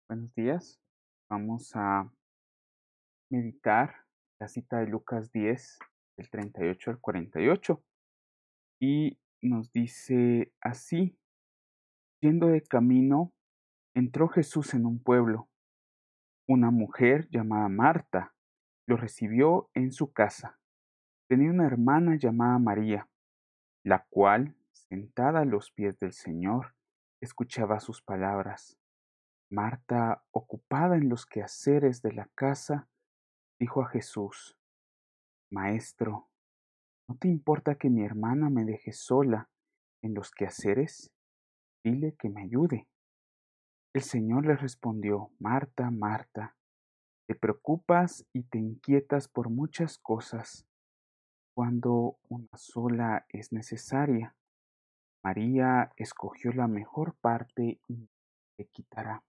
Buenos días. Vamos a meditar la cita de Lucas 10, del 38 al 48. Y nos dice así: yendo de camino, entró Jesús en un pueblo. Una mujer llamada Marta lo recibió en su casa. Tenía una hermana llamada María, la cual, sentada a los pies del Señor, escuchaba sus palabras. Marta, ocupada en los quehaceres de la casa, dijo a Jesús: Maestro, ¿no te importa que mi hermana me deje sola en los quehaceres? Dile que me ayude. El Señor le respondió: Marta, Marta, te preocupas y te inquietas por muchas cosas, cuando una sola es necesaria. María escogió la mejor parte y no le quitará.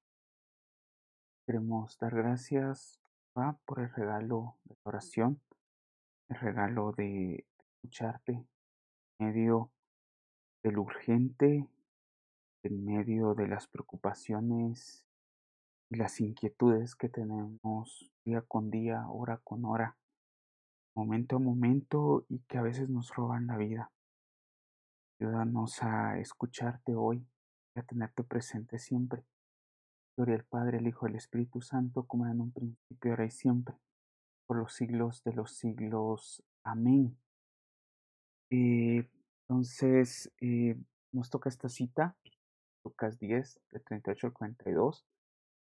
Queremos dar gracias, Papá, por el regalo de la oración, el regalo de escucharte en medio de lo urgente, en medio de las preocupaciones y las inquietudes que tenemos día con día, hora con hora, momento a momento y que a veces nos roban la vida. Ayúdanos a escucharte hoy y a tenerte presente siempre. Gloria al Padre, al Hijo y al Espíritu Santo, como era en un principio, ahora y siempre, por los siglos de los siglos. Amén. Nos toca esta cita, Lucas 10, de 38 al 42.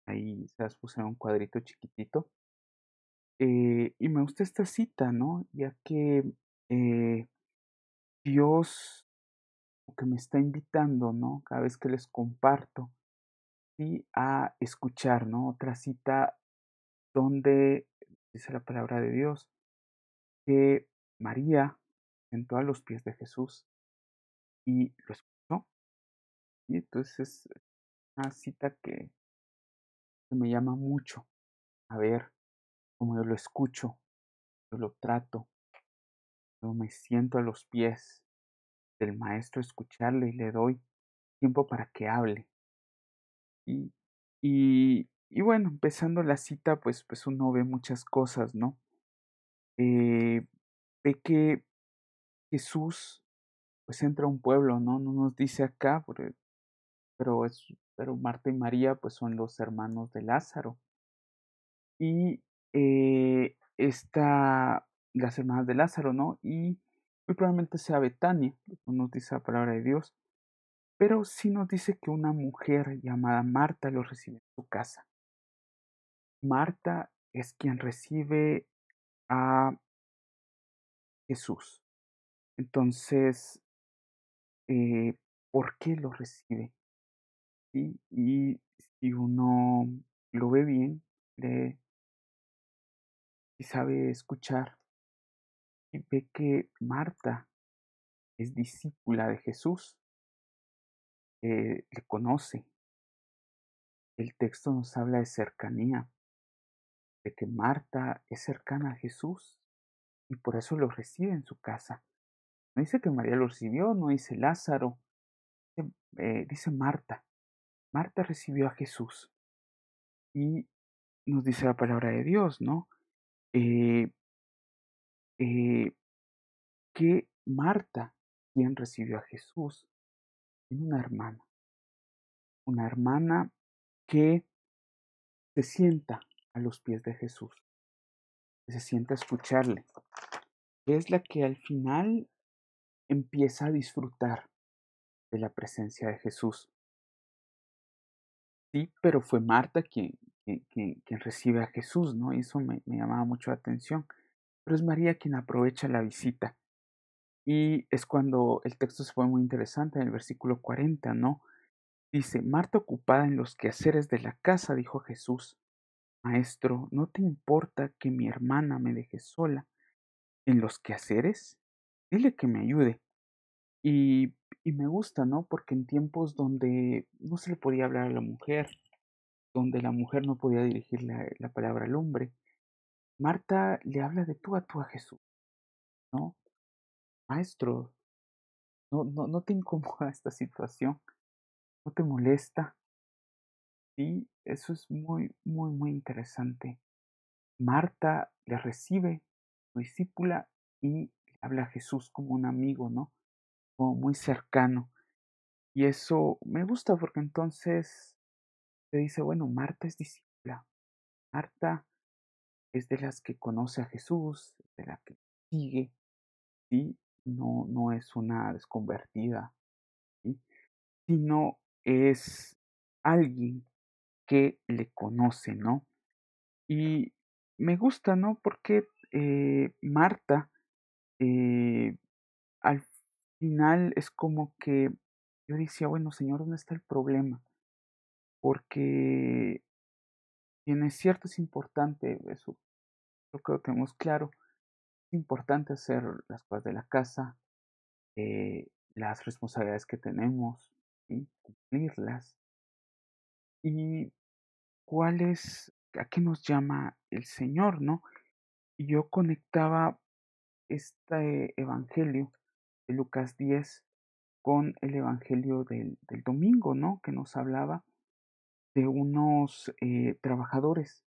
Ahí se las puse en un cuadrito chiquitito. Y me gusta esta cita, ¿no? Ya que eh, Dios como que me está invitando, ¿no? Cada vez que les comparto, sí, a escuchar, ¿no? Otra cita donde dice la palabra de Dios que María sentó a los pies de Jesús y lo escuchó. Y entonces es una cita que me llama mucho a ver cómo yo lo escucho, yo lo trato, yo me siento a los pies del maestro a escucharle y le doy tiempo para que hable. Y, y bueno, empezando la cita, pues uno ve muchas cosas, ¿no? Eh, Ve que Jesús pues entra a un pueblo, ¿no? No nos dice acá, pero Marta y María pues son los hermanos de Lázaro. Y las hermanas de Lázaro, ¿no? Y muy probablemente sea Betania, no nos dice la palabra de Dios, pero sí nos dice que una mujer llamada Marta lo recibe en su casa. Marta es quien recibe a Jesús. Entonces, eh, ¿por qué lo recibe? ¿Sí? Y si uno lo ve bien, lee y sabe escuchar y ve que Marta es discípula de Jesús, le conoce. El texto nos habla de cercanía, de que Marta es cercana a Jesús y por eso lo recibe en su casa. No dice que María lo recibió, no dice Lázaro, dice Marta. Marta recibió a Jesús y nos dice la palabra de Dios, ¿no? Eh, eh, que Marta, quien recibió a Jesús, tiene una hermana que se sienta a los pies de Jesús, que se sienta a escucharle, que es la que al final empieza a disfrutar de la presencia de Jesús. Sí, pero fue Marta quien recibe a Jesús, ¿no? Y eso me llamaba mucho la atención. Pero es María quien aprovecha la visita. Y es cuando el texto se pone muy interesante en el versículo 40, ¿no? Dice: Marta, ocupada en los quehaceres de la casa, dijo a Jesús: Maestro, ¿no te importa que mi hermana me deje sola en los quehaceres? Dile que me ayude. Y, y me gusta, ¿no? Porque en tiempos donde no se le podía hablar a la mujer, donde la mujer no podía dirigir la palabra al hombre, Marta le habla de tú a Jesús, ¿no? Maestro, no te incomoda esta situación, no te molesta. Sí, eso es muy, muy, muy interesante. Marta le recibe, su discípula, y habla a Jesús como un amigo, ¿no? Como muy cercano. Y eso me gusta porque entonces te dice, bueno, Marta es discípula. Marta es de las que conoce a Jesús, de la que sigue, ¿sí? No, no es una desconvertida, ¿sí? Sino es alguien que le conoce, ¿no? Y me gusta, ¿no? Porque Marta, eh, al final es como que yo decía, bueno, Señor, ¿dónde está el problema? Porque bien es cierto, es importante, eso lo creo que tenemos claro, es importante hacer las cosas de la casa, las responsabilidades que tenemos, ¿sí? Cumplirlas. ¿Y cuál es, a qué nos llama el Señor, no? Y yo conectaba este evangelio de Lucas 10 con el evangelio del domingo, ¿no? Que nos hablaba de unos trabajadores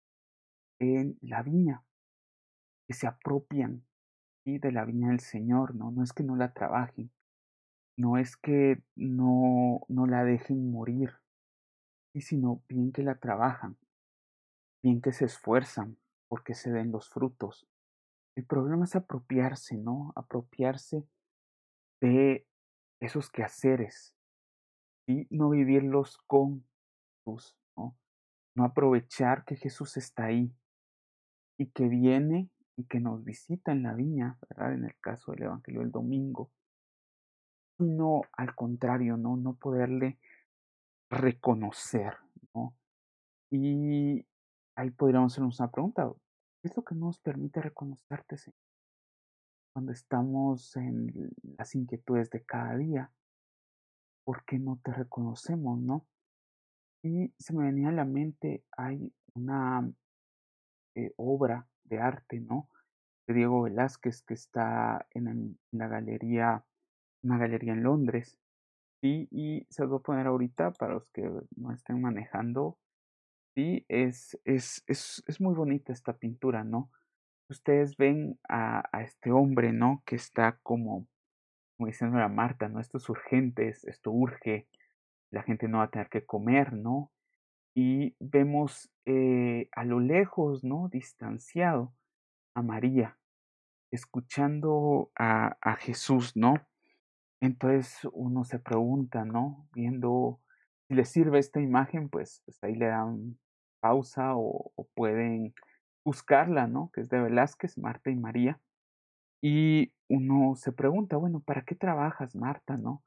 en la viña que se apropian, ¿sí? De la viña del Señor, ¿no? No es que no la trabajen, no es que no la dejen morir, y sino bien que la trabajan, bien que se esfuerzan porque se den los frutos. El problema es apropiarse, ¿no? Apropiarse de esos quehaceres, ¿sí? No vivirlos con Jesús, ¿no? No aprovechar que Jesús está ahí y que viene y que nos visita en la viña, ¿verdad? En el caso del Evangelio del domingo, sino al contrario, ¿no? No poderle reconocer, ¿no? Y ahí podríamos hacernos una pregunta, ¿qué es lo que nos permite reconocerte, Señor, cuando estamos en las inquietudes de cada día? ¿Por qué no te reconocemos, no? Y se me venía a la mente, hay una obra de arte, ¿no? De Diego Velázquez que está en la galería, una galería en Londres, ¿sí? Y se los voy a poner ahorita para los que no estén manejando. Sí, es muy bonita esta pintura, ¿no? Ustedes ven a este hombre, ¿no? Que está como diciendo a Marta, ¿no? Esto es urgente, esto urge, la gente no va a tener que comer, ¿no? Y vemos a lo lejos, ¿no? Distanciado a María, escuchando a Jesús, ¿no? Entonces uno se pregunta, ¿no? Viendo si les sirve esta imagen, pues ahí le dan pausa o pueden buscarla, ¿no? Que es de Velázquez, Marta y María. Y uno se pregunta, bueno, ¿para qué trabajas, Marta, no?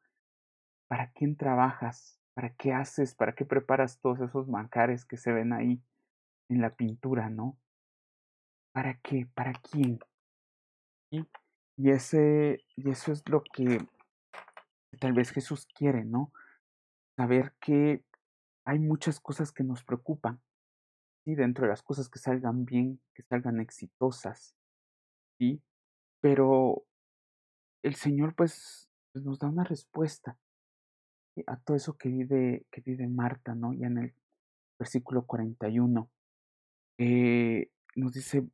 ¿Para quién trabajas? ¿Para qué haces? ¿Para qué preparas todos esos manjares que se ven ahí en la pintura, no? ¿Para qué? ¿Para quién? Y, y eso es lo que tal vez Jesús quiere, ¿no? Saber que hay muchas cosas que nos preocupan, ¿sí? Dentro de las cosas que salgan bien, que salgan exitosas, ¿sí? Pero el Señor, pues nos da una respuesta, ¿sí? A todo eso que vive Marta, ¿no? Ya en el versículo 41, nos dice,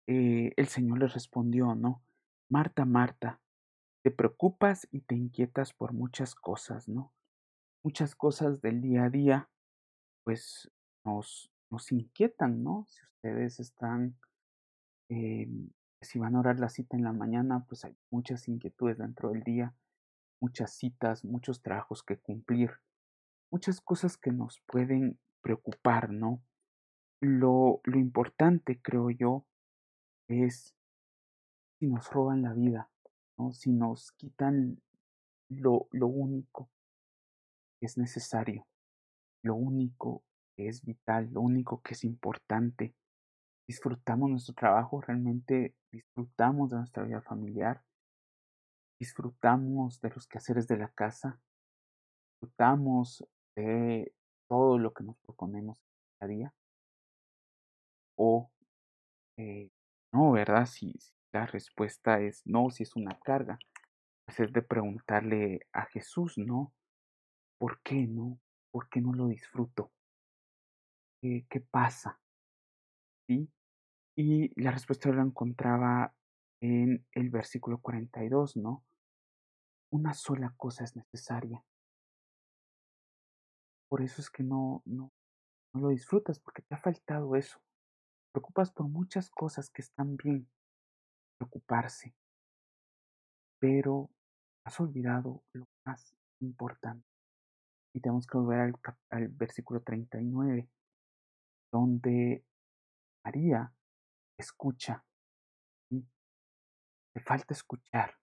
el Señor le respondió, ¿no? Marta, Marta, te preocupas y te inquietas por muchas cosas, ¿no? Muchas cosas del día a día, pues nos inquietan, ¿no? Si ustedes están, si van a orar la cita en la mañana, pues hay muchas inquietudes dentro del día, muchas citas, muchos trabajos que cumplir, muchas cosas que nos pueden preocupar, ¿no? Lo importante, creo yo, es si nos roban la vida, ¿no? Si nos quitan lo único que es necesario, lo único que es vital, lo único que es importante. Disfrutamos nuestro trabajo, realmente disfrutamos de nuestra vida familiar, disfrutamos de los quehaceres de la casa, disfrutamos de todo lo que nos proponemos cada día, o no, ¿verdad? Si la respuesta es no, si es una carga, pues es de preguntarle a Jesús, ¿no? ¿Por qué no? ¿Por qué no lo disfruto? ¿qué pasa? ¿Sí? Y la respuesta la encontraba en el versículo 42, ¿no? Una sola cosa es necesaria. Por eso es que no lo disfrutas, porque te ha faltado eso. Te preocupas por muchas cosas que están bien preocuparse, pero has olvidado lo más importante. Y tenemos que volver al versículo 39, donde María escucha, ¿sí? Te falta escuchar,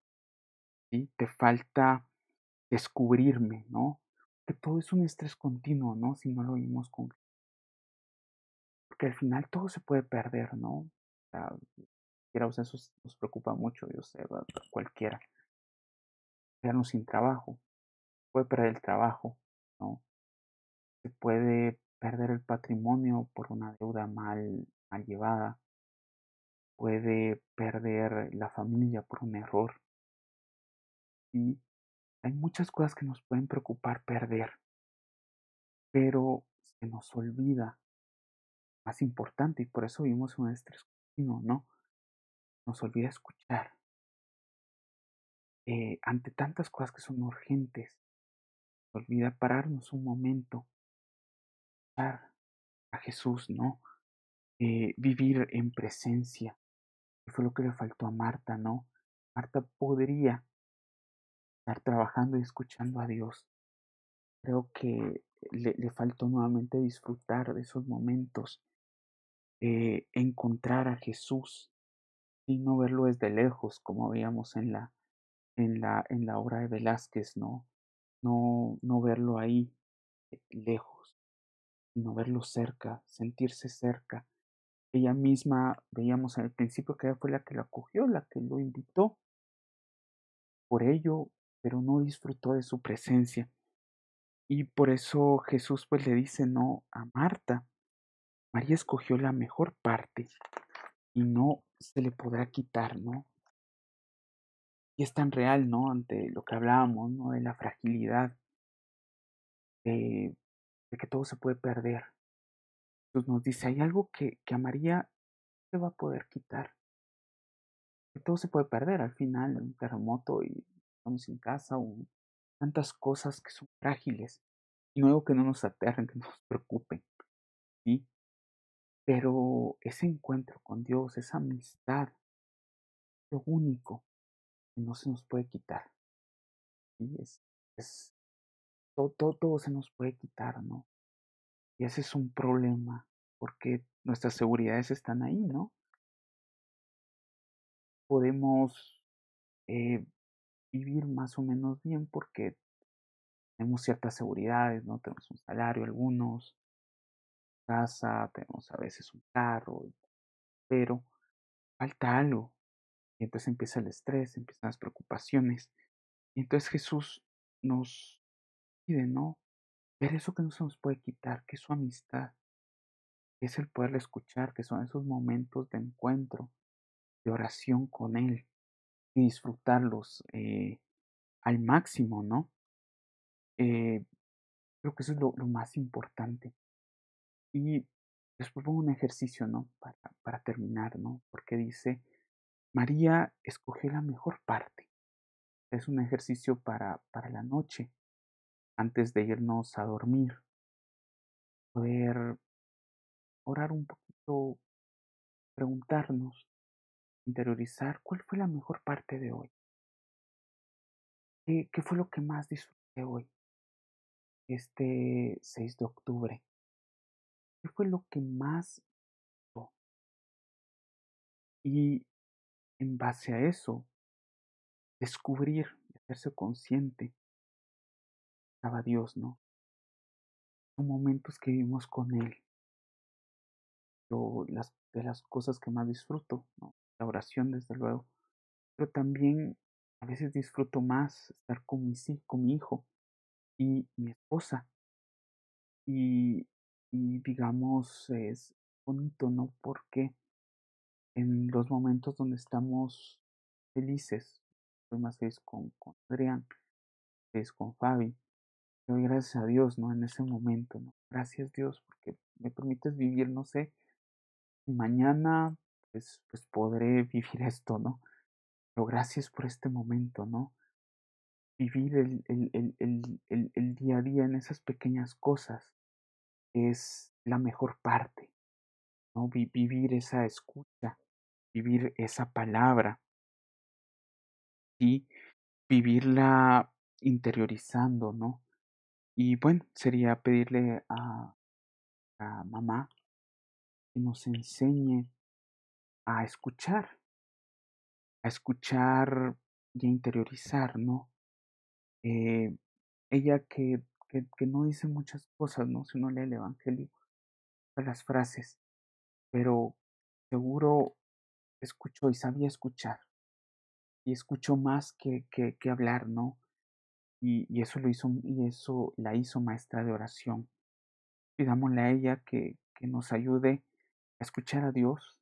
¿sí? Te falta descubrirme, ¿no? Que todo es un estrés continuo, ¿no? Si no lo vimos con... Porque al final todo se puede perder, ¿no? O sea, eso nos preocupa mucho, yo sé, ¿verdad? Cualquiera. Quedarnos sin trabajo, puede perder el trabajo, ¿no? Se puede perder el patrimonio por una deuda mal llevada, puede perder la familia por un error. Y hay muchas cosas que nos pueden preocupar perder, pero se nos olvida más importante y por eso vivimos un estrés continuo, ¿no? Nos olvida escuchar. Ante tantas cosas que son urgentes, nos olvida pararnos un momento, escuchar a Jesús, ¿no? Vivir en presencia, que fue lo que le faltó a Marta, ¿no? Marta podría estar trabajando y escuchando a Dios. Creo que le faltó nuevamente disfrutar de esos momentos, encontrar a Jesús y no verlo desde lejos, como veíamos en la obra de Velázquez, ¿no? No verlo ahí lejos, sino verlo cerca, sentirse cerca. Ella misma, veíamos al principio que ella fue la que lo acogió, la que lo invitó por ello, pero no disfrutó de su presencia. Y por eso Jesús pues le dice no a Marta. María escogió la mejor parte y no se le podrá quitar, ¿no? Y es tan real, ¿no? Ante lo que hablábamos, ¿no? De la fragilidad, de, de que todo se puede perder. Jesús nos dice, hay algo que a María se va a poder quitar, que todo se puede perder al final, un terremoto y estamos sin casa, tantas cosas que son frágiles. Y no digo que no nos aterren, que nos preocupen, ¿sí? Pero ese encuentro con Dios, esa amistad, lo único que no se nos puede quitar, ¿sí? Es todo se nos puede quitar, ¿no? Y ese es un problema, porque nuestras seguridades están ahí, ¿no? Podemos eh, vivir más o menos bien porque tenemos ciertas seguridades, ¿no? Tenemos un salario, algunos, casa, tenemos a veces un carro, pero falta algo. Y entonces empieza el estrés, empiezan las preocupaciones. Y entonces Jesús nos pide, ¿no? Ver eso que no se nos puede quitar, que es su amistad, que es el poderle escuchar, que son esos momentos de encuentro, de oración con Él y disfrutarlos al máximo, ¿no? Eh, Creo que eso es lo más importante. Y les propongo un ejercicio, ¿no? Para terminar, ¿no? Porque dice, María escogió la mejor parte. Es un ejercicio para la noche, antes de irnos a dormir, poder orar un poquito, preguntarnos, interiorizar cuál fue la mejor parte de hoy. ¿Qué fue lo que más disfruté hoy, este 6 de octubre? ¿Qué fue lo que más gustó? Y en base a eso, descubrir, hacerse consciente, estaba Dios, ¿no? Son momentos que vivimos con Él, de las cosas que más disfruto, ¿no? La oración, desde luego, pero también a veces disfruto más estar con mi hijo y mi esposa. Y, y digamos, es bonito, ¿no? Porque en los momentos donde estamos felices, estoy más feliz con Adrián, feliz con Fabi, doy gracias a Dios, ¿no? En ese momento, ¿no? Gracias Dios, porque me permites vivir, no sé, y mañana, pues podré vivir esto, ¿no? Pero gracias por este momento, ¿no? Vivir el día a día en esas pequeñas cosas es la mejor parte, ¿no? Vivir esa escucha, vivir esa palabra y vivirla interiorizando, ¿no? Y bueno, sería pedirle a mamá que nos enseñe a escuchar y a interiorizar, ¿no? Eh, ella que no dice muchas cosas, ¿no? Si uno lee el Evangelio, las frases, pero seguro escuchó y sabía escuchar, y escuchó más que hablar, ¿no? Y eso lo hizo, y eso la hizo maestra de oración. Pidámosle a ella que nos ayude a escuchar a Dios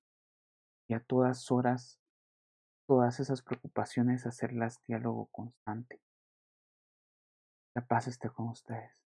y a todas horas, todas esas preocupaciones, hacerlas diálogo constante. La paz esté con ustedes.